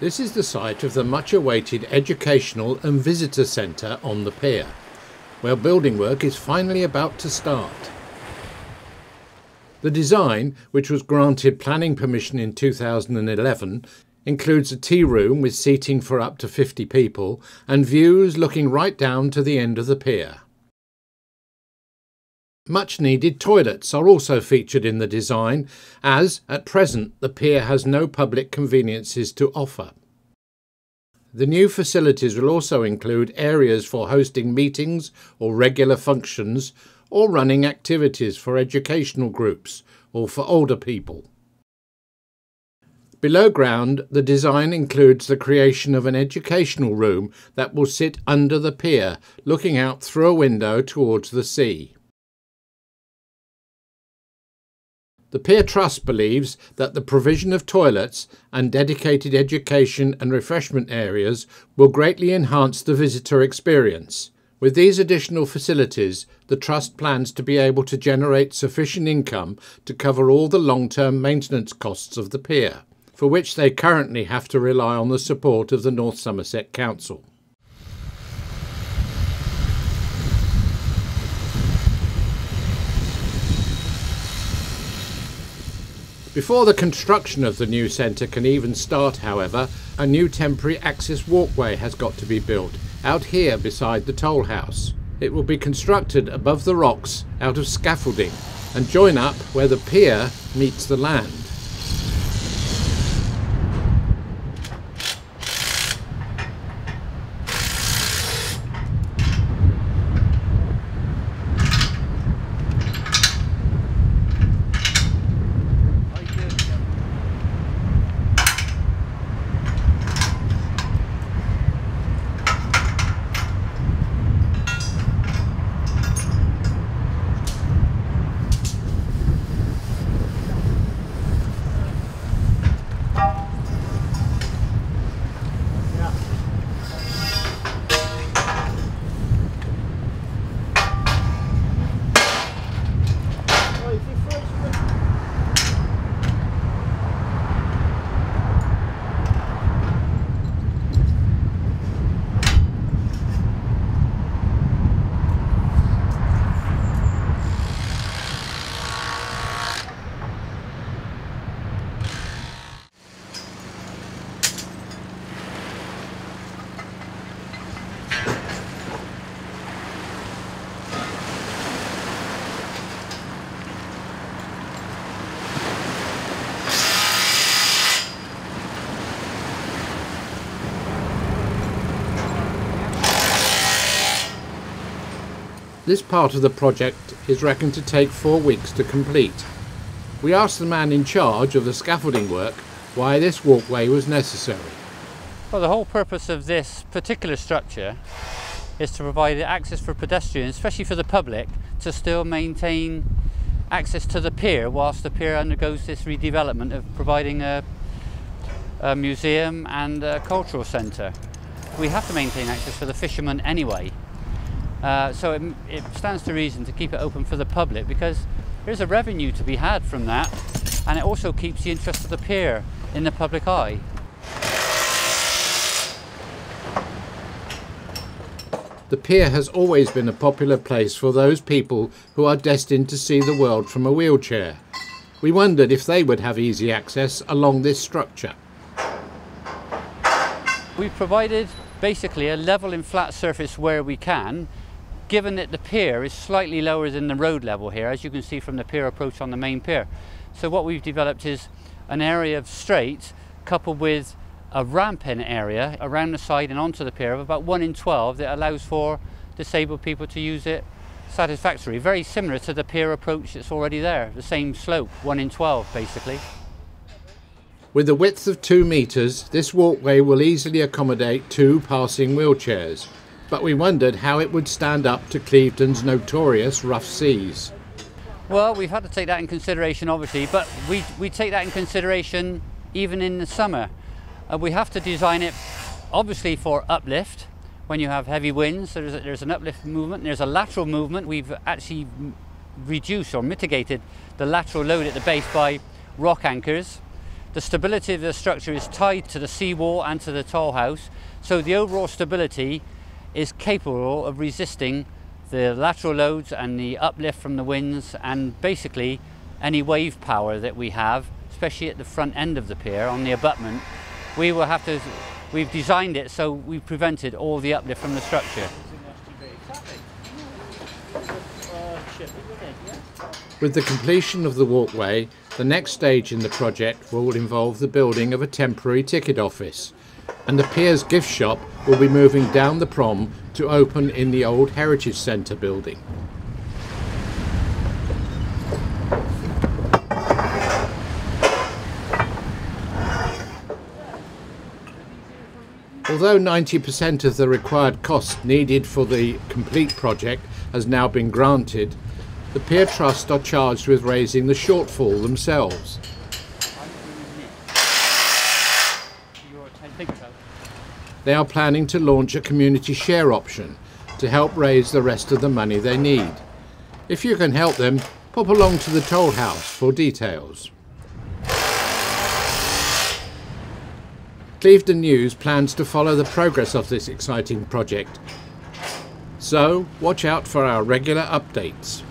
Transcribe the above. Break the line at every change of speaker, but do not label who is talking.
This is the site of the much-awaited Educational and Visitor Centre on the pier, where building work is finally about to start. The design, which was granted planning permission in 2011, includes a tea room with seating for up to 50 people and views looking right down to the end of the pier. Much-needed toilets are also featured in the design, as, at present, the pier has no public conveniences to offer. The new facilities will also include areas for hosting meetings or regular functions, or running activities for educational groups or for older people. Below ground, the design includes the creation of an educational room that will sit under the pier, looking out through a window towards the sea. The Pier Trust believes that the provision of toilets and dedicated education and refreshment areas will greatly enhance the visitor experience. With these additional facilities, the Trust plans to be able to generate sufficient income to cover all the long-term maintenance costs of the pier, for which they currently have to rely on the support of the North Somerset Council. Before the construction of the new centre can even start, however, a new temporary access walkway has got to be built, out here beside the toll house. It will be constructed above the rocks out of scaffolding and join up where the pier meets the land. This part of the project is reckoned to take 4 weeks to complete. We asked the man in charge of the scaffolding work why this walkway was necessary.
Well, the whole purpose of this particular structure is to provide access for pedestrians, especially for the public, to still maintain access to the pier whilst the pier undergoes this redevelopment of providing a museum and a cultural centre. We have to maintain access for the fishermen anyway. So it stands to reason to keep it open for the public, because there's a revenue to be had from that, and it also keeps the interest of the pier in the public eye.
The pier has always been a popular place for those people who are destined to see the world from a wheelchair. We wondered if they would have easy access along this structure.
We've provided basically a level and flat surface where we can, given that the pier is slightly lower than the road level here, as you can see from the pier approach on the main pier. So what we've developed is an area of straight coupled with a ramp in area around the side and onto the pier of about 1 in 12 that allows for disabled people to use it satisfactorily. Very similar to the pier approach that's already there, the same slope, 1 in 12 basically.
With a width of 2 metres, this walkway will easily accommodate 2 passing wheelchairs, but we wondered how it would stand up to Clevedon's notorious rough seas.
Well, we've had to take that in consideration, obviously, but we take that in consideration even in the summer. We have to design it, obviously, for uplift. When you have heavy winds, there's an uplift movement, there's a lateral movement. We've actually reduced or mitigated the lateral load at the base by rock anchors. The stability of the structure is tied to the seawall and to the tall house, so the overall stability is capable of resisting the lateral loads and the uplift from the winds, and basically any wave power that we have, especially at the front end of the pier on the abutment. We've designed it so we've prevented all the uplift from the structure.
With the completion of the walkway, the next stage in the project will involve the building of a temporary ticket office, and the pier's gift shop will be moving down the prom to open in the old Heritage Centre building. Although 90% of the required cost needed for the complete project has now been granted, the Pier Trust are charged with raising the shortfall themselves. They are planning to launch a community share option to help raise the rest of the money they need. If you can help them, pop along to the Toll House for details. Clevedon News plans to follow the progress of this exciting project, so watch out for our regular updates.